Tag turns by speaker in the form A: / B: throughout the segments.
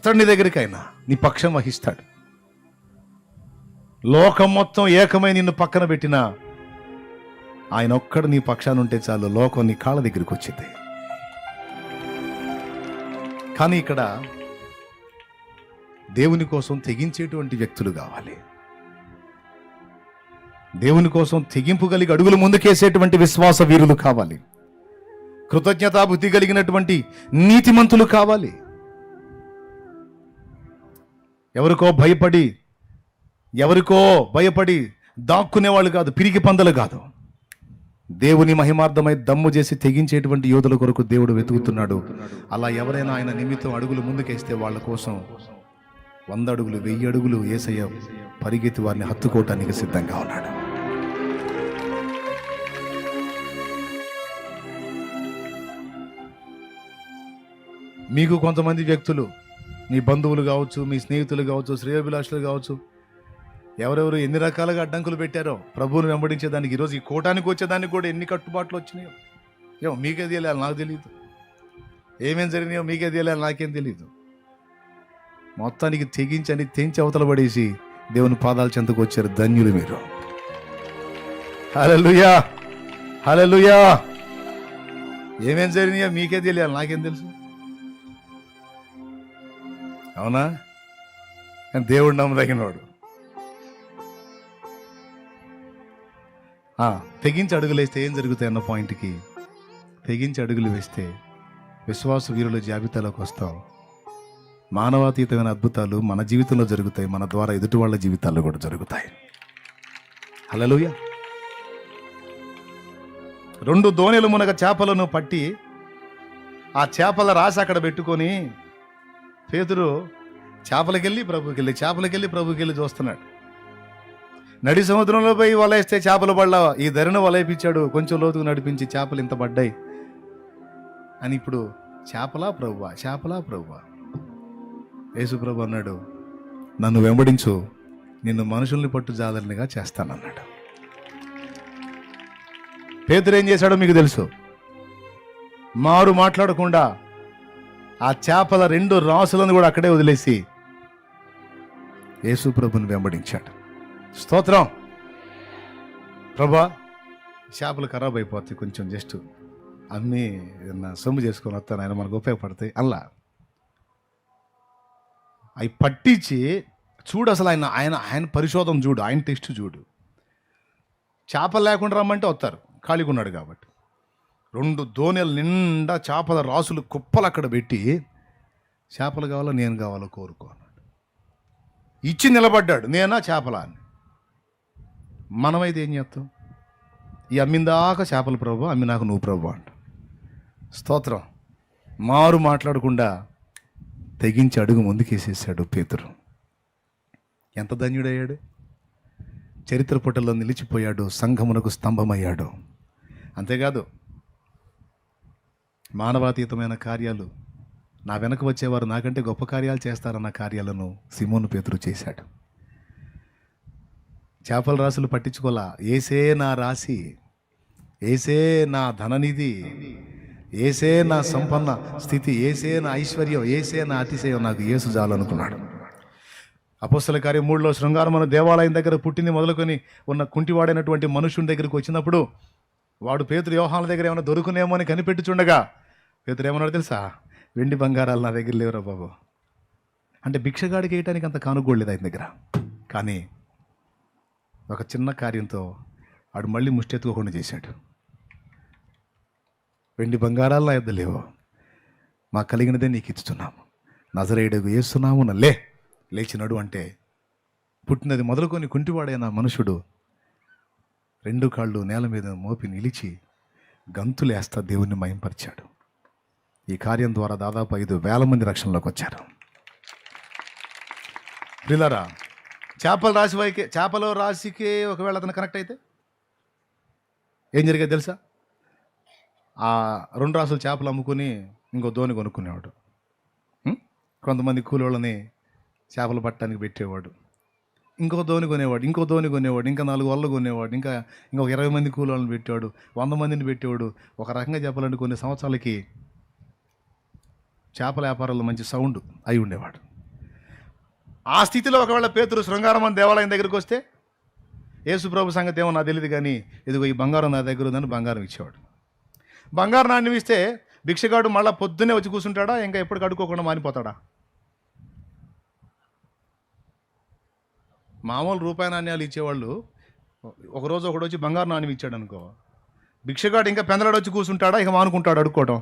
A: వస్తాడు నీ దగ్గరికి, ఆయన నీ పక్షం వహిస్తాడు. లోకం మొత్తం ఏకమై నిన్ను పక్కన పెట్టినా ఆయన ఒక్కడు నీ పక్షాన ఉంటే చాలు, లోకం నీ కాళ్ళ దగ్గరికి వచ్చింది. కానీ ఇక్కడ దేవుని కోసం తెగించేటువంటి వ్యక్తులు కావాలి. దేవుని కోసం తెగింపు కలిగి అడుగులు ముందుకేసేటువంటి విశ్వాస వీరులు కావాలి. కృతజ్ఞతా బుద్ధి కలిగినటువంటి నీతిమంతులు కావాలి. ఎవరికో భయపడి దాక్కునేవాళ్ళు కాదు, పిరికి పందలు కాదు. దేవుని మహిమార్థమై దమ్ము చేసి తెగించేటువంటి యోధుల కొరకు దేవుడు వెతుకుతున్నాడు. అలా ఎవరైనా ఆయన నిమిత్తం అడుగులు ముందుకేస్తే వాళ్ళ కోసం 100 అడుగులు 1000 అడుగులు యేసయ్య పరిగెత్తి వారిని హత్తుకోవటానికి సిద్ధంగా ఉన్నాడు. మీకు కొంతమంది వ్యక్తులు, మీ బంధువులు కావచ్చు, మీ స్నేహితులు కావచ్చు, శ్రేయోభిలాషులు కావచ్చు, ఎవరెవరు ఎన్ని రకాలుగా అడ్డంకులు పెట్టారో ప్రభువుని వెంబడించేదానికి, ఈరోజు ఈ కోటానికి వచ్చేదానికి కూడా ఎన్ని కట్టుబాట్లు వచ్చినాయో ఏమో మీకే తెలియాలి, నాకు తెలియదు. ఏమేం జరిగినాయో మీకే తెలియాలి, నాకేం తెలియదు. మొత్తానికి తెంచి అవతల పడేసి దేవుని పాదాల చెంతకు వచ్చారు. ధన్యులు మీరు. హల్లెలూయా, హల్లెలూయా. ఏమేం జరిగినాయో మీకే తెలియాలి, నాకేం తెలుసు? అవునా? కానీ దేవుడు నమ్మదగినవాడు. తెగించి అడుగులు వేస్తే ఏం జరుగుతాయి అన్న పాయింట్కి, తెగించి అడుగులు వేస్తే విశ్వాస వీరుల జాబితాలోకి వస్తాం. మానవాతీతమైన అద్భుతాలు మన జీవితంలో జరుగుతాయి, మన ద్వారా ఎదుటి వాళ్ళ జీవితాల్లో కూడా జరుగుతాయి. హల్లెలూయా. 2 దోణెలు మునగ చేపలను పట్టి ఆ చేపల రాశి అక్కడ పెట్టుకొని పేతురు చేపలకెళ్ళి ప్రభుకెళ్ళి చూస్తున్నాడు. నడి సముద్రంలో పోయి వలేస్తే చేపలు పడ్డా, ఈ ధరను వలయిపించాడు, కొంచెం లోతుకు నడిపించి చేపలు ఇంత పడ్డాయి అని. ఇప్పుడు చేపలా ప్రభువా? యేసు ప్రభు అన్నాడు, నన్ను వెంబడించు, నిన్ను మనుషుల్ని పట్టు జాదరునిగా చేస్తానన్నాడు. పేతురు ఏం చేశాడో మీకు తెలుసు. మారు మాట్లాడకుండా ఆ చేపల 2 రాసులను కూడా అక్కడే వదిలేసి యేసు ప్రభుని వెంబడించాడు. స్తోత్రం. ప్రభా, చేపలు ఖరాబ్ అయిపోతాయి, కొంచెం జస్ట్ అమ్మి సొమ్ము చేసుకొని వస్తాను, ఆయన మనకు ఉపయోగపడతాయి అలా. అవి పట్టించి చూడు, అసలు ఆయన పరిశోధన చూడు, ఆయన టెస్ట్ చూడు. చేపలు లేకుండా రమ్మంటే వస్తారు, ఖాళీగా ఉన్నాడు కాబట్టి. 2 దోణెల నిండా చేపల రాసులు కుప్పలు అక్కడ పెట్టి, చేపలు కావాలో నేను కావాలో కోరుకో అన్నాడు. ఇచ్చి నిలబడ్డాడు, నేనా చేపలా అని. మనమైతే ఏం చేస్తాం? ఈ అమ్మిందాక చేపల ప్రభు, అమ్మినాక నువ్వు ప్రభు అంట. స్తోత్రం. మారు మాట్లాడకుండా తెగించి అడుగు ముందుకేసేసాడు పేతురు. ఎంత ధన్యుడయ్యాడు! చరిత్ర పుటల్లో నిలిచిపోయాడు, సంఘమునకు స్తంభమయ్యాడు. అంతేకాదు, మానవాతీతమైన కార్యాలు, నా వెనక వచ్చేవారు నాకంటే గొప్ప కార్యాలు చేస్తారన్న కార్యాలను సీమోను పేతురు చేశాడు. చేపల రాసులు పట్టించుకోలా. ఏసే నా రాశి, ఏసే నా ధననిధి, ఏసే నా సంపన్న స్థితి, ఏసే నా ఐశ్వర్యం, ఏసే నా అతిశయం, నాకు యేసు చాలనుకున్నాడు. అపోస్తల కార్యం 3లో శృంగారమున దేవాలయం దగ్గర పుట్టింది మొదలుకొని ఉన్న కుంటివాడైనటువంటి మనుషుని దగ్గరికి వచ్చినప్పుడు వాడు పేతురు యోహానుల దగ్గర ఏమైనా దొరుకునేమో అని కనిపెట్టుచుండగా పేతురు ఏమన్నాడు తెలుసా? వెండి బంగారాలు నా దగ్గర లేవురా బాబు అంటే భిక్షగాడికి వేయటానికి అంత కానుగోడలేదు ఆయన దగ్గర. కానీ ఒక చిన్న కార్యంతో ఆడు మళ్ళీ ముష్టెత్తుకోకుండా చేశాడు. వెండి బంగారాలు నా యొద్ద లేవు, మాకు కలిగినదే నీకు ఇస్తున్నాము, నజరేయుడగు యేసునామమున లేచినడు అంటే పుట్టినది మొదలుకొని కుంటివాడైన మనుషుడు 2 కాళ్ళు నేల మీద మోపి నిలిచి గంతులేస్తా దేవుణ్ణి మహింపరిచాడు. ఈ కార్యం ద్వారా దాదాపు 5,000 మంది రక్షణలోకి వచ్చారు. ప్రియులారా, చేపల రాశికే ఒకవేళ అతను కనెక్ట్ అయితే ఏం జరిగేది తెలుసా? ఆ 2 రాసులు చేపలు అమ్ముకుని ఇంకో దోణి కొనుక్కునేవాడు. కొంతమంది కూలోళ్ళని చేపలు పట్టడానికి పెట్టేవాడు, ఇంకో దోణి కొనేవాడు, ఇంకా 4 వలలు కొనేవాడు, ఇంకొక 20 మంది కూలోళ్ళని పెట్టేవాడు, 100 మందిని పెట్టేవాడు. ఒక రకంగా చెప్పాలంటే కొన్ని సంవత్సరాలకి చేపల వ్యాపారంలో మంచి సౌండ్ అయి ఉండేవాడు. ఆ స్థితిలో ఒకవేళ పేతురు శృంగారమం దేవాలయం దగ్గరికి వస్తే యేసు ప్రభు సంగతి ఏమో నాకు తెలియదు, కానీ ఇదిగో ఈ బంగారం నా దగ్గర ఉందని బంగారం ఇచ్చేవాడు. బంగారం నాణ్యం ఇస్తే భిక్షగాడు మళ్ళీ పొద్దున్నే వచ్చి కూర్చుంటాడా, ఇంకా ఎప్పుడు కడుక్కోకుండా మానిపోతాడా? మామూలు రూపాయి నాణ్యాలు ఇచ్చేవాళ్ళు ఒకరోజు ఒకడు వచ్చి బంగారు నాణ్యం ఇచ్చాడు అనుకో, భిక్షగాడు ఇంకా పెందలాడు వచ్చి కూర్చుంటాడా, ఇక మానుకుంటాడు అడుక్కోవటం?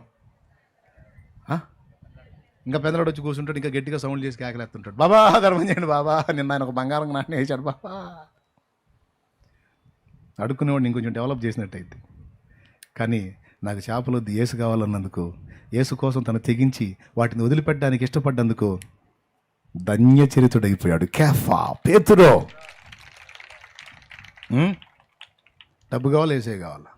A: ఇంకా పెందలాడు వచ్చి కూర్చుంటాడు, ఇంకా గట్టిగా సౌండ్ చేసి కేకలేస్తుంటాడు, బాబా ధర్మం చేయండి బాబా, నిన్న ఆయన ఒక బంగారం నాణ్యం వేసాడు బాబా. అడుక్కునేవాడిని ఇంకొంచెం డెవలప్ చేసినట్టయితే. కానీ నాకు చేపలు వద్దు, యేసు కావాలన్నందుకు, యేసు కోసం తను తెగించి వాటిని వదిలిపెట్టడానికి ఇష్టపడ్డందుకు ధన్యచరితుడైపోయాడు. కేఫా, పేతురో. డబ్బు కావాలా, యేసే కావాలా?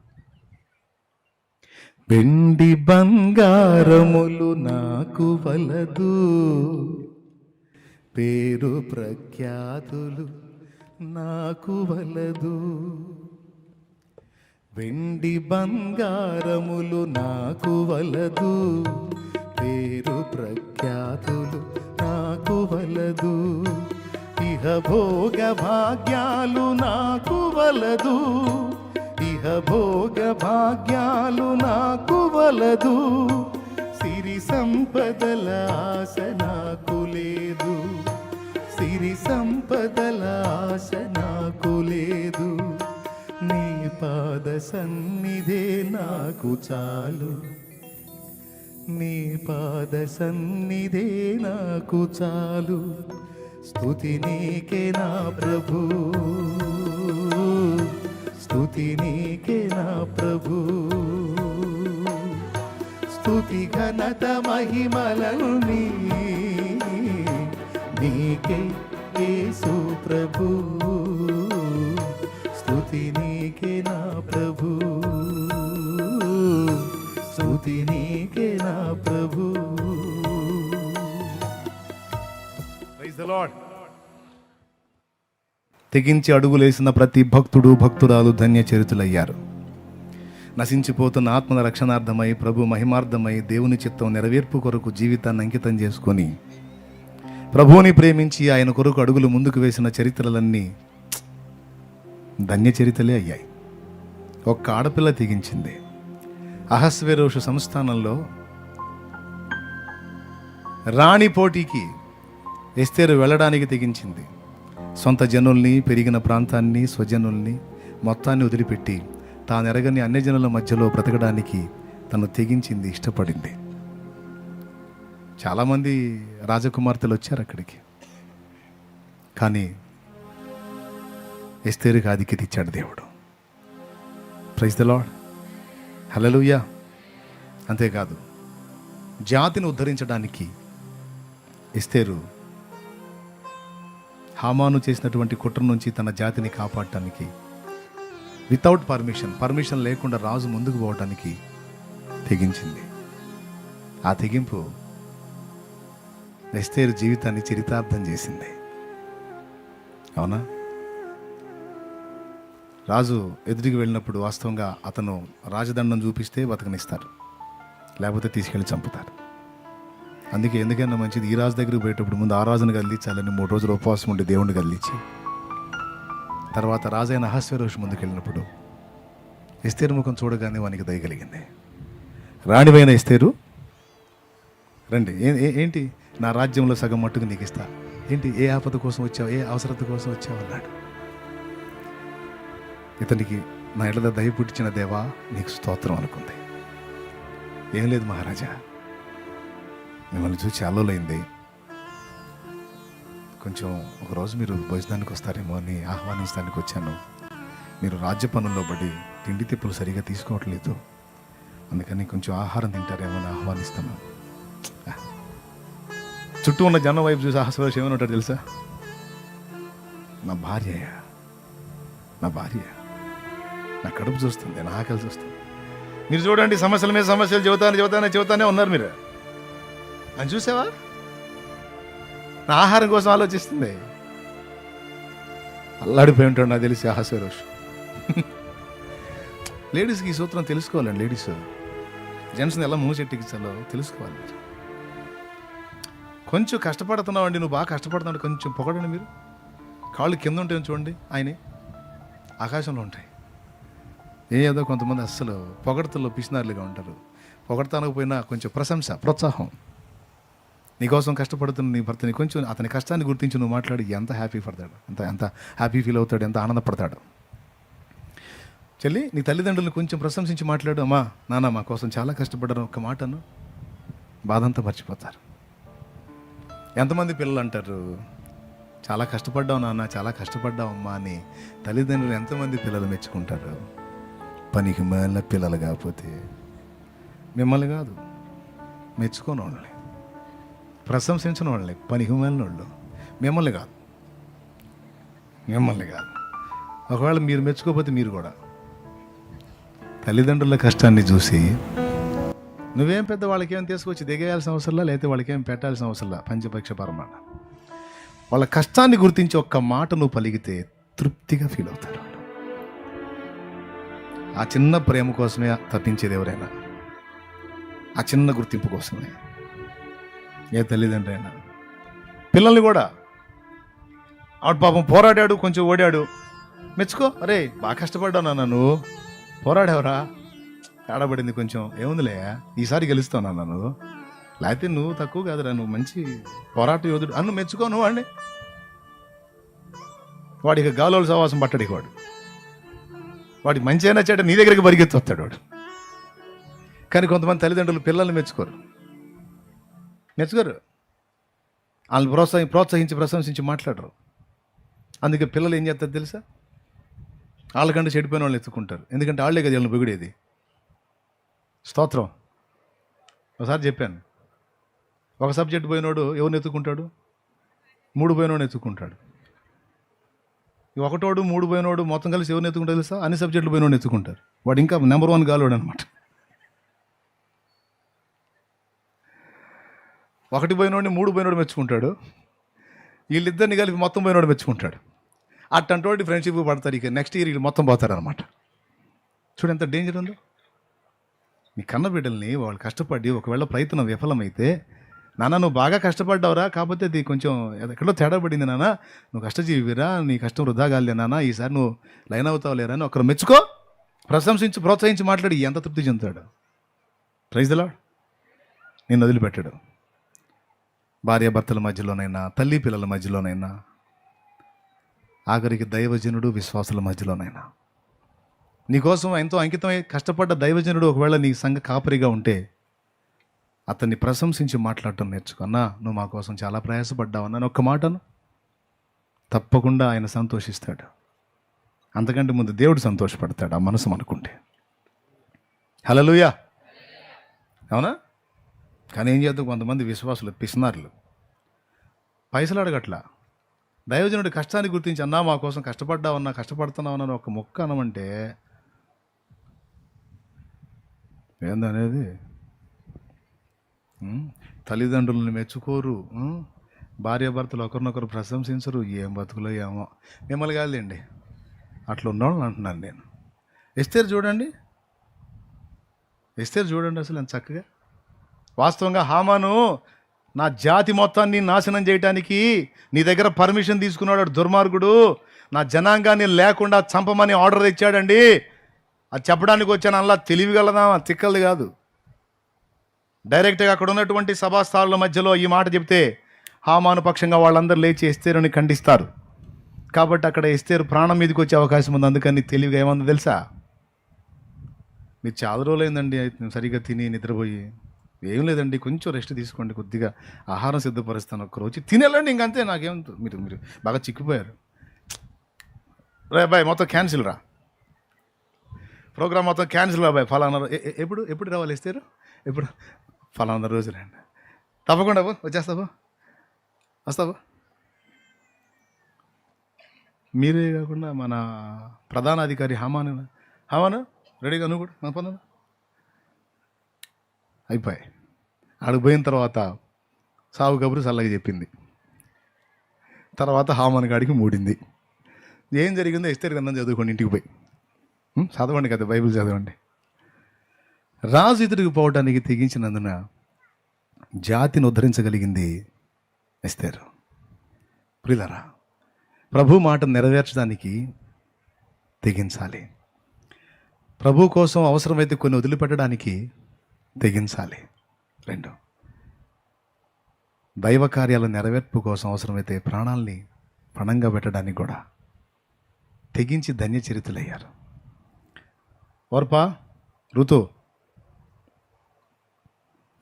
A: వెండి బంగారములు నాకు వలదు, పేరు ప్రఖ్యాతులు నాకు వలదు. వెండి బంగారములు నాకు వలదు, పేరు ప్రఖ్యాతులు నాకు వలదు. ఇహ భోగ భాగ్యాలు నాకు వలదు, ఇహ భోగ భాగ్యాలు నాకు వలదు. సిరి సంపదల ఆశ నాకు లేదు, సిరి సంపదల ఆశ నాకు లేదు. నీ పాద సన్నిధే నాకు చాలు, నీ పాద సన్నిధే నాకు చాలు. స్తుతి నీకే నా ప్రభు, స్తుతి నీకే నా ప్రభు. స్తుతి ఘనత మహిమలను నీకే యేసు ప్రభు, స్తుతి నీకే నా ప్రభు, స్తుతి నీకే నా ప్రభు. Praise the lord. తెగించి అడుగులేసిన ప్రతి భక్తుడు భక్తురాలు ధన్యచరితులయ్యారు. నశించిపోతున్న ఆత్మల రక్షణార్థమై, ప్రభు మహిమార్థమై, దేవుని చిత్తం నెరవేర్పు కొరకు జీవితాన్ని అంకితం చేసుకొని ప్రభువుని ప్రేమించి ఆయన కొరకు అడుగులు ముందుకు వేసిన చరిత్రలన్నీ ధన్యచరితలే అయ్యాయి. ఒక్క ఆడపిల్ల తెగించింది. అహస్వేరోషు సంస్థానంలో రాణి పోటీకి ఎస్తేరు వెళ్ళడానికి తెగించింది. సొంత జనుల్ని, పెరిగిన ప్రాంతాన్ని, స్వజనుల్ని మొత్తాన్ని వదిలిపెట్టి తానెరగని అన్యజనుల మధ్యలో బ్రతకడానికి తను తెగించింది, ఇష్టపడింది. చాలామంది రాజకుమార్తెలు వచ్చారు అక్కడికి, కానీ ఎస్తేరుకి ఆధిక్యత ఇచ్చాడు దేవుడు. ప్రైజ్ ది లార్డ్, హల్లెలూయా. అంతేకాదు, జాతిని ఉద్ధరించడానికి ఎస్తేరు హామాను చేసినటువంటి కుట్ర నుంచి తన జాతిని కాపాడటానికి వితౌట్ పర్మిషన్ లేకుండా రాజు ముందుకు పోవటానికి తెగించింది. ఆ తెగింపు ఎస్తేరు జీవితాన్ని చరితార్థం చేసింది. అవునా? రాజు ఎదుటికి వెళ్ళినప్పుడు వాస్తవంగా అతను రాజదండం చూపిస్తే బతకనిస్తారు, లేకపోతే తీసుకెళ్ళి చంపుతారు. అందుకే ఎందుకైనా మంచిది ఈ రాజు దగ్గరికి పోయేటప్పుడు ముందు ఆ రాజును కదిలించాలని 3 రోజులు ఉపవాసం ఉండి దేవుణ్ణి కదిలించి తర్వాత రాజైన అహస్వేరోషు ముందుకెళ్ళినప్పుడు ఎస్తేరు ముఖం చూడగానే వానికి దయ కలిగింది. రాణివైన ఎస్తేరు, రండి, ఏంటి నా రాజ్యంలో సగం మట్టుకు నీకు ఇస్తా, ఏంటి ఏ ఆపద కోసం వచ్చావు, ఏ అవసరత కోసం వచ్చావు అన్నాడు. ఇతనికి నా ఇళ్ళ దయ పుట్టించిన దేవా నీకు స్తోత్రం అనుకుంది. ఏం లేదు మహారాజా, మిమ్మల్ని చూసి చాలోలైంది, కొంచెం ఒకరోజు మీరు భోజనానికి వస్తారేమో అని ఆహ్వానించడానికి వచ్చాను. మీరు రాజ్య పనుల్లో పడి తిండి తిప్పులు సరిగా తీసుకోవట్లేదు, అందుకని కొంచెం ఆహారం తింటారేమో అని ఆహ్వానిస్తాను. చుట్టూ ఉన్న జనం వైపు చూసి అహస్వేరోషు ఏమని ఉంటాడు తెలుసా? నా భార్య, నా కడుపు చూస్తుంది, నా ఆకలి చూస్తుంది. మీరు చూడండి, సమస్యల మీద సమస్యలు చెబుతానే ఉన్నారు మీరు. అని చూసావా? నా ఆహారం కోసం ఆలోచిస్తుంది. అల్లాడిపోయి ఉంటాడు నాకు తెలిసి అహస్వేరోషు. లేడీస్కి ఈ సూత్రం తెలుసుకోవాలండి. లేడీస్ జెంట్స్ని ఎలా మూవ్ చెట్టించాలో తెలుసుకోవాలి. కొంచెం కష్టపడుతున్నావు అండి, నువ్వు బాగా కష్టపడుతున్నావు, కొంచెం పొగడండి మీరు. కాళ్ళు కింద ఉంటాయని చూడండి, ఆయనే ఆకాశంలో ఉంటాయి. ఏదో కొంతమంది అస్సలు పొగడతల్లో పిసినారులుగా ఉంటారు. పొగడతానకపోయినా కొంచెం ప్రశంస, ప్రోత్సాహం. నీకోసం కష్టపడుతున్న నీ భర్తని కొంచెం అతని కష్టాన్ని గుర్తించి నువ్వు మాట్లాడి ఎంత హ్యాపీ పడతాడు, ఎంత హ్యాపీ ఫీల్ అవుతాడు, ఎంత ఆనందపడతాడు. చెల్లి, నీ తల్లిదండ్రులను కొంచెం ప్రశంసించి మాట్లాడు. అమ్మా నాన్న మా కోసం చాలా కష్టపడ్డారు, ఒక్క మాటను బాధంతా మర్చిపోతారు. ఎంతమంది పిల్లలు అంటారు, చాలా కష్టపడ్డావు నాన్న, చాలా కష్టపడ్డావు అమ్మా అని తల్లిదండ్రులు ఎంతమంది పిల్లలు మెచ్చుకుంటారు. పనికి మేల పిల్లలు కాకపోతే మిమ్మల్ని కాదు మెచ్చుకోని వాళ్ళని, ప్రశంసించిన వాళ్ళని, పనికి మేలిన వాళ్ళు మిమ్మల్ని కాదు. ఒకవేళ మీరు మెచ్చుకోకపోతే మీరు కూడా తల్లిదండ్రుల కష్టాన్ని చూసి నువ్వేం పెద్ద వాళ్ళకేం తీసుకొచ్చి దిగేయాల్సిన అవసరంలా, లేకపోతే వాళ్ళకేం పెట్టాల్సిన అవసరంలా. పంచపక్ష పరమాణ వాళ్ళ కష్టాన్ని గుర్తించి ఒక్క మాట నువ్వు పలికితే తృప్తిగా ఫీల్ అవుతారు. ఆ చిన్న ప్రేమ కోసమే తప్పించేది ఎవరైనా, ఆ చిన్న గుర్తింపు కోసమే. ఏ తల్లిదండ్రి అయినా పిల్లల్ని కూడా, ఆవిడ పాపం పోరాడాడు, కొంచెం ఓడాడు, మెచ్చుకో. అరే బాగా కష్టపడ్డావు నాన్న, నువ్వు పోరాడావురా, ఆడబడింది కొంచెం, ఏముందిలే ఈసారి గెలుస్తావు నాన్న నువ్వు, లేకపోతే నువ్వు తక్కువ కాదురా, నువ్వు మంచి పోరాట యోధుడు అన్ను మెచ్చుకో. నువ్వు అండి వాడికి గాలోల సవాసం పట్టడికి వాడికి మంచి అయినా చెడ్డ నీ దగ్గరికి పరిగెత్తి వస్తాడు వాడు. కానీ కొంతమంది తల్లిదండ్రులు పిల్లల్ని మెచ్చుకోరు. వాళ్ళని ప్రోత్సహించి ప్రశంసించి మాట్లాడరు. అందుకే పిల్లలు ఏం చేస్తారు తెలుసా, వాళ్ళకంటే చెడిపోయిన వాళ్ళని ఎత్తుకుంటారు. ఎందుకంటే వాళ్ళే కదా వీళ్ళని పొగిడేది. స్తోత్రం. ఒకసారి చెప్పాను, ఒక సబ్జెక్ట్ పోయినోడు ఎవరిని ఎత్తుకుంటాడు, 3 పోయినోడు ఎత్తుకుంటాడు. ఒకటోడు 3 పోయినోడు మొత్తం కలిసి ఎవరిని ఎత్తుకుంటారు తెలుసా, అన్ని సబ్జెక్టులు పోయినోడు ఎత్తుకుంటారు. వాడు ఇంకా నెంబర్ 1 గాలోడు అనమాట. 1 పోయినోడిని 3 పోయినోడు మెచ్చుకుంటాడు, వీళ్ళిద్దరిని కలిపి మొత్తం పోయినోడు మెచ్చుకుంటాడు. అట్టంటోటి ఫ్రెండ్షిప్ పడతారు. ఇక నెక్స్ట్ ఇయర్ వీళ్ళు మొత్తం పోతారనమాట. చూడు ఎంత డేంజర్ ఉందో. మీ కన్న బిడ్డల్ని వాళ్ళు కష్టపడి ఒకవేళ ప్రయత్నం విఫలమైతే, నాన్న నువ్వు బాగా కష్టపడ్డావురా, కాకపోతే అది కొంచెం ఎక్కడో తేడా పడింది నాన్న, నువ్వు కష్టజీవిరా, నీ కష్టం వృధా కాలే నాన్న, ఈసారి నువ్వు లైన్ అవుతావు లేరా అని ఒకరు మెచ్చుకో, ప్రశంసించి ప్రోత్సహించి మాట్లాడి ఎంత తృప్తి చెందుతాడు. Praise the Lord. నిన్ను వదిలిపెట్టాడు. భార్యాభర్తల మధ్యలోనైనా, తల్లి పిల్లల మధ్యలోనైనా, ఆఖరికి దైవజనుడు విశ్వాసుల మధ్యలోనైనా, నీకోసం ఎంతో అంకితమై కష్టపడ్డ దైవజనుడు ఒకవేళ నీ సంఘ కాపరిగా ఉంటే అతన్ని ప్రశంసించి మాట్లాడటం నేర్చుకో. అన్నా నువ్వు మా కోసం చాలా ప్రయాసపడ్డావు అన్న ఒక్క మాటను తప్పకుండా ఆయన సంతోషిస్తాడు. అంతకంటే ముందు దేవుడు సంతోషపడతాడు ఆ మనసు అనుకుంటే. హల్లెలూయా. అవునా? కానీ ఏం చేద్దాం, కొంతమంది విశ్వాసులు పిసినారులు పైసలు అడగట్లా. దైవజనుడి కష్టాన్ని గుర్తించి అన్నా మా కోసం కష్టపడ్డావన్నా, కష్టపడుతున్నావన్నా ఒక మొక్క అనమంటే ఏందనేది. తల్లిదండ్రులను మెచ్చుకోరు, భార్యాభర్తలు ఒకరినొకరు ప్రశంసించరు. ఏం బతుకులో ఏమో. మిమ్మల్ని కాదులేండి, అట్లా ఉన్నవాళ్ళని అంటున్నాను నేను. ఎస్తేరు చూడండి అసలు ఎంత చక్కగా. వాస్తవంగా హామాను నా జాతి మొత్తాన్ని నాశనం చేయడానికి నీ దగ్గర పర్మిషన్ తీసుకున్నాడు దుర్మార్గుడు, నా జనాంగాన్ని లేకుండా చంపమని ఆర్డర్ తెచ్చాడండి. అది చెప్పడానికి వచ్చాను. అలా తెలివిగలదా, తిక్కలది కాదు. డైరెక్ట్గా అక్కడ ఉన్నటువంటి సభాస్థానుల మధ్యలో ఈ మాట చెప్తే హామాను పక్షంగా వాళ్ళందరూ లేచి ఎస్తేరుని ఖండిస్తారు. కాబట్టి అక్కడ ఎస్తేరు ప్రాణం మీదకి వచ్చే అవకాశం ఉంది. అందుకని తెలివిగా ఏమందో తెలుసా, మీరు చాలా రోజులైందండి సరిగ్గా తిని నిద్రపోయి, ఏం లేదండి కొంచెం రెస్ట్ తీసుకోండి, కొద్దిగా ఆహారం సిద్ధపరుస్తాను, ఒక్కరోజు తినేళ్ళండి, ఇంకంతే, నాకేం మీరు బాగా చిక్కిపోయారు. రే బాయ్ మొత్తం క్యాన్సిల్ రా, ప్రోగ్రామ్ మొత్తం క్యాన్సిల్ రా బాయ్, ఫలానా ఎప్పుడు రావాలి ఇస్తారు, ఎప్పుడు ఫలానా రోజు రండి, తప్పకుండా వచ్చేస్తావా, వస్తావా. మీరే కాకుండా మన ప్రధాన అధికారి హామాను రెడీగా, నువ్వు కూడా మన పనులు అయిపోయాయి. ఆడికి పోయిన తర్వాత సావు కబురు చల్లగా చెప్పింది. తర్వాత హామాను గాడికి మూడింది. ఏం జరిగిందో ఎస్తేరు గ్రంథం చదువుకోండి, ఇంటికి పోయి చదవండి కదా, బైబిల్ చదవండి. రాజు ఎదురుకు పోవడానికి తెగించినందున జాతిని ఉద్ధరించగలిగింది ఎస్తేరు. ప్రియులారా, ప్రభు మాట నెరవేర్చడానికి తెగించాలి. ప్రభు కోసం అవసరమైతే కొన్ని వదిలిపెట్టడానికి తెగించాలి. 2, దైవ కార్యాల నెరవేర్పు కోసం అవసరమైతే ప్రాణాల్ని పణంగా పెట్టడానికి కూడా తెగించి ధన్యచరితులయ్యారు. ఓర్పా, ఋతు,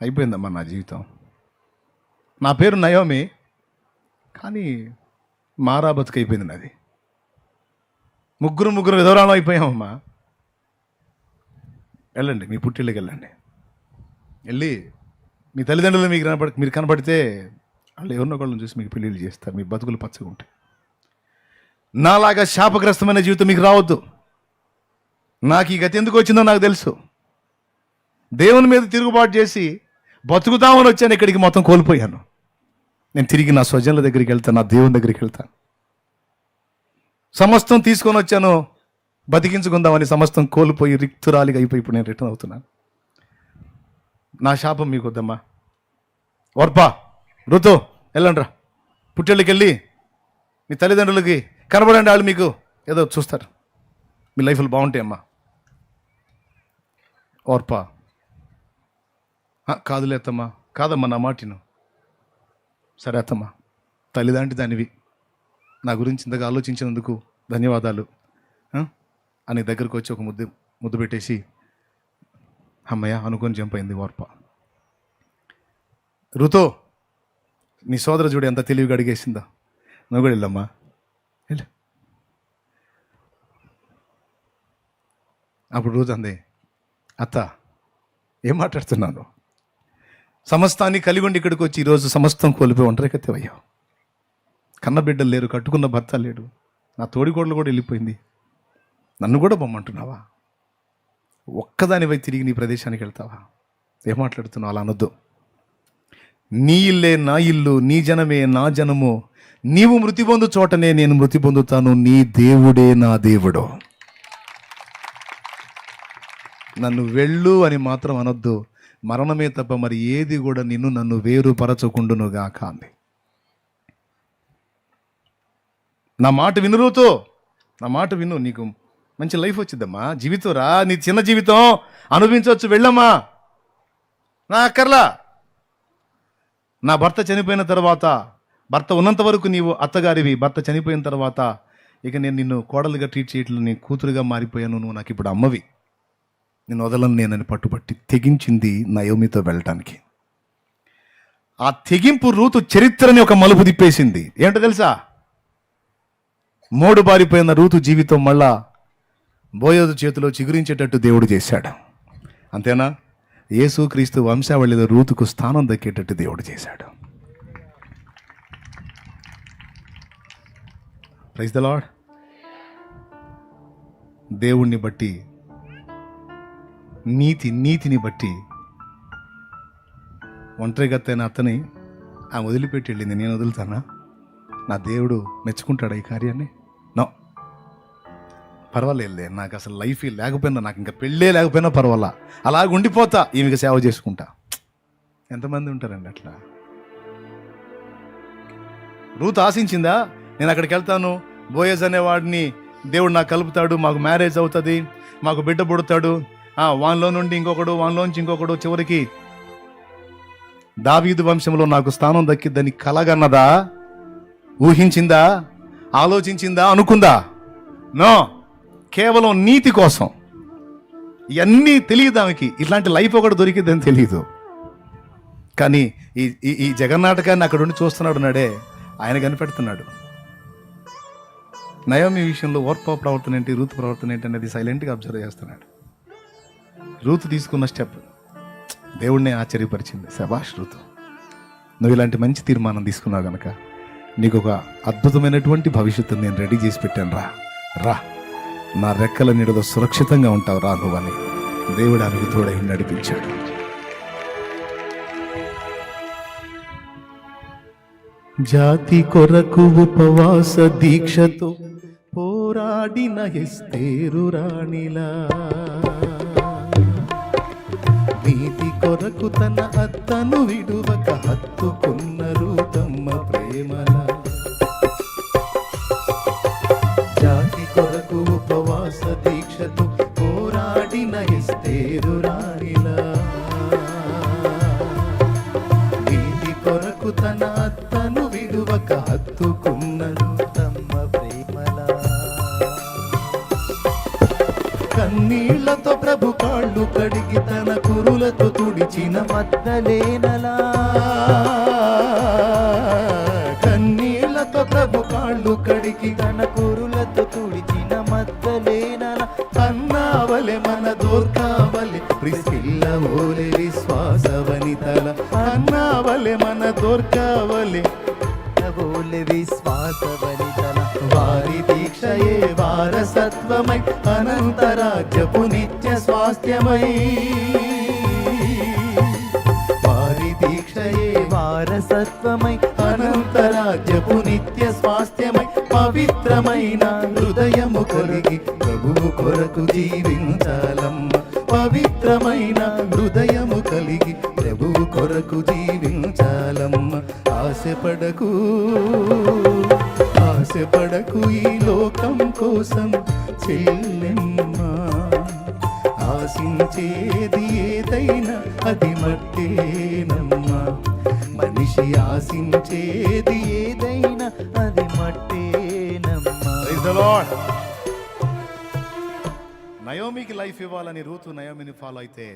A: అయిపోయిందమ్మా నా జీవితం. నా పేరు నయోమి, కానీ మారా బతుకైపోయింది నాది. ముగ్గురు విధవరాలు అయిపోయామమ్మా. వెళ్ళండి, మీ పుట్టిళ్ళకి వెళ్ళండి. వెళ్ళి మీ తల్లిదండ్రులు మీరు కనపడితే వాళ్ళు ఎవరినొకళ్ళని చూసి మీకు పెళ్ళిళ్ళు చేస్తారు. మీ బతుకులు పచ్చగా ఉంటాయి. నాలాగా శాపగ్రస్తమైన జీవితం మీకు రావద్దు. నాకు ఈ గతి ఎందుకు వచ్చిందో నాకు తెలుసు. దేవుని మీద తిరుగుబాటు చేసి బతుకుతామని వచ్చాను, ఇక్కడికి మొత్తం కోల్పోయాను. నేను తిరిగి నా స్వజనుల దగ్గరికి వెళ్తాను, నా దేవుని దగ్గరికి వెళ్తాను. సమస్తం తీసుకొని వచ్చాను బతికించుకుందామని, సమస్తం కోల్పోయి రిక్తురాలిగా అయిపోయి ఇప్పుడు నేను రిటర్న్ అవుతున్నాను. నా శాపం మీకు వద్దమ్మా. వర్పా, ఋతు, వెళ్ళండి రా, పుట్టెళ్ళకి వెళ్ళి మీ తల్లిదండ్రులకి కనబడండి. వాళ్ళు మీకు ఏదో చూస్తారు, మీ లైఫ్లు బాగుంటాయమ్మా. ఓర్పా, కాదులే అత్తమ్మా, కాదమ్మా నా మాటిను. సరే అత్తమ్మా, తల్లిదండ్రి దానివి, నా గురించి ఇంతగా ఆలోచించినందుకు ధన్యవాదాలు అని దగ్గరకు వచ్చి ఒక ముద్దు పెట్టేసి అమ్మయ్య అనుకొని చంపైంది ఓర్ప. ఋతో, నీ సోదర చూడు ఎంత తెలివిగా అడిగేసిందా. నువ్వు కూడా వెళ్ళమ్మా, వెళ్ళు. అప్పుడు రోజు అంది, అత్త ఏం మాట్లాడుతున్నాను, సమస్తాన్ని కలిగి ఉండి ఇక్కడికి వచ్చి ఈరోజు సమస్తం కోల్పోయి ఒంటరికత్తెవయ్యావు. కన్న బిడ్డలు లేరు, కట్టుకున్న భర్త లేడు, నా తోడికోడలు కూడా వెళ్ళిపోయింది, నన్ను కూడా బొమ్మంటున్నావా? ఒక్కదానివై తిరిగి నీ ప్రదేశానికి వెళ్తావా? ఏం మాట్లాడుతున్నావు? అలా అనొద్దు. నీ ఇల్లే నా ఇల్లు, నీ జనమే నా జనము, నీవు మృతి పొందు చోటనే నేను మృతి పొందుతాను, నీ దేవుడే నా దేవుడు. నన్ను వెళ్ళు అని మాత్రం అనొద్దు. మరణమే తప్ప మరి ఏది కూడా నన్ను వేరుపరచకుండునుగాక అంది. నా మాట విను ఋతు, నా మాట విను, నీకు మంచి లైఫ్ వచ్చిద్దమ్మా. జీవితం రా, నీ చిన్న జీవితం అనుభవించవచ్చు, వెళ్ళమ్మా. నా అక్కర్లా. నా భర్త చనిపోయిన తర్వాత, భర్త ఉన్నంత వరకు నీవు అత్తగారివి, భర్త చనిపోయిన తర్వాత ఇక నేను నిన్ను కోడలుగా ట్రీట్ చేయట్లేదు, నీ కూతురుగా మారిపోయాను, నువ్వు నాకు ఇప్పుడు అమ్మవి, నేను వదలను నేనని పట్టుబట్టి తెగించింది నయోమితో వెళ్ళటానికి. ఆ తెగింపు రూతు చరిత్రని ఒక మలుపు తిప్పేసింది. ఏంటో తెలుసా? మోడు బారిపోయిన రూతు జీవితం మళ్ళా బోయోజు చేతిలో చిగురించేటట్టు దేవుడు చేశాడు. అంతేనా? యేసుక్రీస్తు వంశావళిలో రూతుకు స్థానం దక్కేటట్టు దేవుడు చేశాడు. Praise the Lord. దేవుణ్ణి బట్టి, నీతిని బట్టి ఒంటరిగత్తైన అతని ఆమె వదిలిపెట్టి వెళ్ళింది. నేను వదులుతానా? నా దేవుడు మెచ్చుకుంటాడా ఈ కార్యాన్ని? నో, పర్వాలేదులే, నాకు అసలు లైఫ్ లేకపోయినా, నాకు ఇంకా పెళ్ళే లేకపోయినా పర్వాలా, అలాగ ఉండిపోతా, ఈమెకి సేవ చేసుకుంటా. ఎంతమంది ఉంటారండి అట్లా? రూత్ ఆశించిందా? నేను అక్కడికి వెళ్తాను, బోయజ్ అనేవాడిని దేవుడు నాకు కలుపుతాడు, మాకు మ్యారేజ్ అవుతుంది, మాకు బిడ్డ పుడతాడు, వానిలో నుండి ఇంకొకడు, వానిలోంచి ఇంకొకడు, చివరికి దావీదు వంశంలో నాకు స్థానం దక్కిద్దని కలగన్నదా? ఊహించిందా? ఆలోచించిందా? అనుకుందా? నో, కేవలం నీతి కోసం. ఇవన్నీ తెలియదు ఆమెకి. ఇట్లాంటి లైఫ్ ఒకటి దొరికిద్దని తెలియదు. కానీ ఈ జగన్నాటకాన్ని అక్కడ ఉండి చూస్తున్నాడు నాడే, ఆయన కనిపెడుతున్నాడు. నయోమి విషయంలో ఓర్ప ప్రవర్తన ఏంటి, రూతు ప్రవర్తన ఏంటి అనేది సైలెంట్గా అబ్జర్వ్ చేస్తున్నాడు. రూతు తీసుకున్న స్టెప్ దేవుడినే ఆశ్చర్యపరిచింది. శభాష్ రూతు, నువ్వు ఇలాంటి మంచి తీర్మానం తీసుకున్నావు కనుక నీకు ఒక అద్భుతమైనటువంటి భవిష్యత్తుని నేను రెడీ చేసి పెట్టాను, రా, నా రెక్కల నీడలో సురక్షితంగా ఉంటావు, రా నువ్వని దేవుడు ఆమెకు తోడై నడిపించాడు. జాతి కొరకు ఉపవాస దీక్షతో పోరాడిన ఎస్తేరు రాణిలా, నీతి కొరకు తన అత్తను విడువక హత్తుకున్న రూతమ్మ
B: దీక్షతో పోరాడిన ఎస్తేరు రాణిలా, నీతి కొరకు తన అత్తను విడువక హత్తుకున్నదు తమ్మ ప్రేమలా. కన్నీళ్లతో ప్రభు కాళ్ళు కడిగి తన కురులతో తుడిచిన మద్దలేనలా, కన్నీళ్లతో ప్రభు కాళ్ళు కడిగి తన కురులతో తుడిచిన మద్దలేనలా. అన్నావలె మన దోర్కావలె ప్రిస్కిల్ల ఓలె విశ్వాస వనితల, అన్నావలె మన దోర్కావలె ఓలె విశ్వాస వనితల. వారి దీక్షయే వారసత్వమై అనంతరాజ్యపు నిత్య స్వాస్థ్యమై, వారి దీక్షయే వారసత్వమై అనంతరాజ్యపు నిత్య స్వాస్థ్యమై, పవిత్రమైన హృదయము కలిగి ప్రభువు కొరకు జీవించాలమ్మ, పవిత్రమైన హృదయము కలిగి ప్రభువు కొరకు జీవించాలమ్మ. ఆశపడకు ఆశపడకు ఈ లోకం కోసం చెల్లెమ్మ, ఆశించేది ఏదైనా అది మట్టేనమ్మా, మనిషి ఆశించేది ఏదైనా అది మట్టేనమ్మా.
A: నయోమికి లైఫ్ ఇవ్వాలని రూతు నయోమిని ఫాలో అయితే,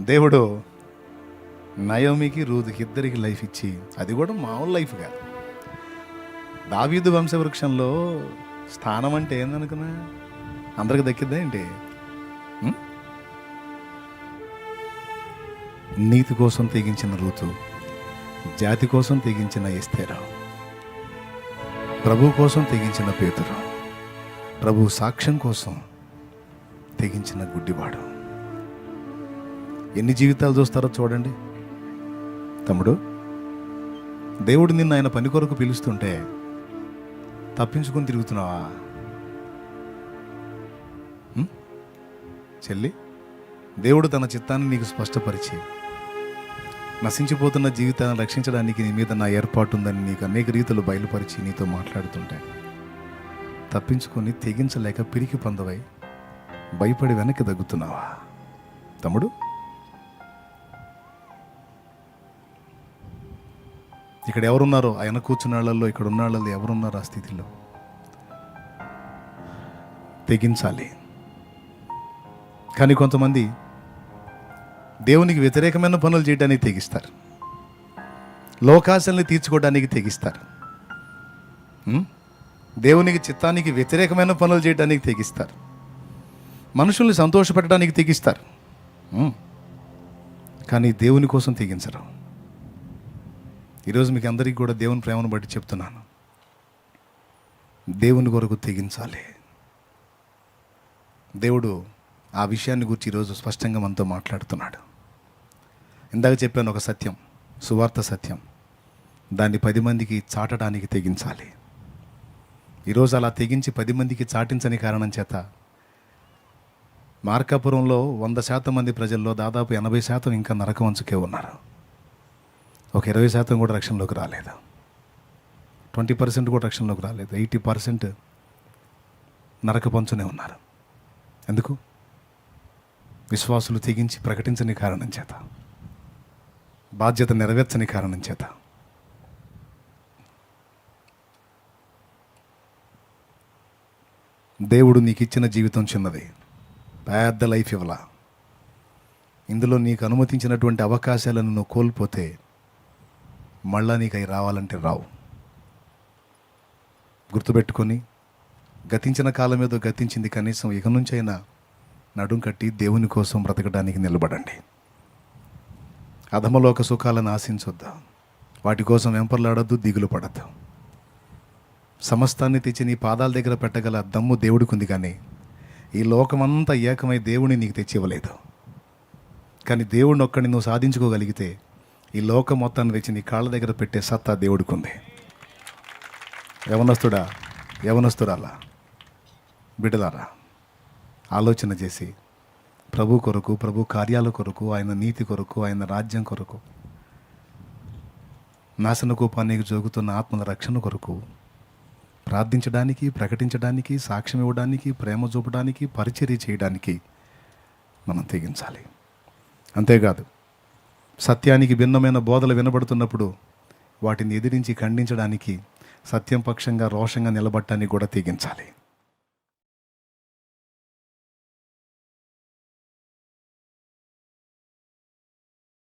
A: దేవుడు నయోమికి రూతుకి ఇద్దరికి లైఫ్ ఇచ్చి, అది కూడా మామూలు లైఫ్ కాదు. దావీదు వంశవృక్షంలో స్థానం అంటే ఏందనుకున్నా, అందరికి దక్కిద్దా ఏంటి? నీతి కోసం తెగించిన రూతు, జాతి కోసం తెగించిన ఎస్తేరు, ప్రభు కోసం తెగించిన పేతురు, ప్రభు సాక్ష్యం కోసం తెగించిన గుడ్డివాడు. ఎన్ని జీవితాలు చూస్తారో చూడండి. తమ్ముడు, దేవుడు నిన్ను ఆయన పని కొరకు పిలుస్తుంటే తప్పించుకొని తిరుగుతున్నావా? చెల్లి, దేవుడు తన చిత్తాన్ని నీకు స్పష్టపరిచి నశించిపోతున్న జీవితాన్ని రక్షించడానికి నీ మీద నా ఏర్పాటు ఉందని నీకు అనేక రీతులు బయలుపరిచి నీతో మాట్లాడుతుంటే తప్పించుకొని తెగించలేక పిరికి పొందవై భయపడి వెనక్కి తగ్గుతున్నావా? తమ్ముడు, ఇక్కడ ఎవరున్నారో ఆయన కూర్చున్న వాళ్ళల్లో, ఇక్కడ ఉన్న వాళ్ళల్లో ఎవరున్నారో ఆ స్థితిలో తెగించాలి. కానీ కొంతమంది దేవునికి వ్యతిరేకమైన పనులు చేయడానికి తెగిస్తారు, లోకాశల్ని తీర్చుకోవడానికి తెగిస్తారు, దేవునికి చిత్తానికి వ్యతిరేకమైన పనులు చేయడానికి తెగిస్తారు, మనుషుల్ని సంతోషపెట్టడానికి తెగిస్తారు, కానీ దేవుని కోసం తెగించరు. ఈరోజు మీకు అందరికీ కూడా దేవుని ప్రేమను బట్టి చెప్తున్నాను, దేవుని కొరకు తెగించాలి. దేవుడు ఆ విషయాన్ని గురించి ఈరోజు స్పష్టంగా మనతో మాట్లాడుతున్నాడు. ఇందాక చెప్పాను ఒక సత్యం, సువార్త సత్యం, దాన్ని 10 మందికి చాటడానికి తెగించాలి. ఈరోజు అలా తెగించి 10 మందికి చాటించని కారణం చేత మార్కాపురంలో 100% మంది ప్రజల్లో దాదాపు 80% ఇంకా నరకం అంచుకే ఉన్నారు. ఒక 20% కూడా రక్షణలోకి రాలేదు, 20% కూడా రక్షణలోకి రాలేదు, 80% నరక పంచునే ఉన్నారు. ఎందుకు? విశ్వాసులు తెగించి ప్రకటించని కారణం చేత, బాధ్యత నెరవేర్చని కారణం చేత. దేవుడు నీకు ఇచ్చిన జీవితం చిన్నది, పెద్ద లైఫ్ ఇవ్వలా. ఇందులో నీకు అనుమతించినటువంటి అవకాశాలను నువ్వు కోల్పోతే మళ్ళా నీకు అవి రావాలంటే రావు. గుర్తుపెట్టుకొని, గతించిన కాలం ఏదో గతించింది, కనీసం ఇక నుంచైనా నడుం కట్టి దేవుని కోసం బ్రతకడానికి నిలబడండి. అధమలోక సుఖాలను ఆశించొద్దు, వాటి కోసం వెంపర్లాడొద్దు, దిగులు పడద్దు. సమస్తాన్ని తెచ్చి నీ పాదాల దగ్గర పెట్టగల దమ్ము దేవుడికి ఉంది, కానీ ఈ లోకమంతా ఏకమై దేవుడిని నీకు తెచ్చి ఇవ్వలేదు. కానీ దేవుడిని ఒక్కడిని నువ్వు సాధించుకోగలిగితే ఈ లోకం మొత్తాన్ని తెచ్చి నీ కాళ్ళ దగ్గర పెట్టే సత్తా దేవుడికి ఉంది. యవనస్తురాలా, బిడ్డలారా, ఆలోచన చేసి ప్రభు కొరకు, ప్రభు కార్యాల కొరకు, ఆయన నీతి కొరకు, ఆయన రాజ్యం కొరకు, నాశన కూపానికి జోగుతున్న ఆత్మల రక్షణ కొరకు ప్రార్థించడానికి, ప్రకటించడానికి, సాక్ష్యం ఇవ్వడానికి, ప్రేమ చూపడానికి, పరిచర్య చేయడానికి మనం తెగించాలి. అంతేకాదు, సత్యానికి భిన్నమైన బోధలు వినబడుతున్నప్పుడు వాటిని ఎదిరించి ఖండించడానికి, సత్యం పక్షంగా రోషంగా నిలబడటానికి కూడా తెగించాలి.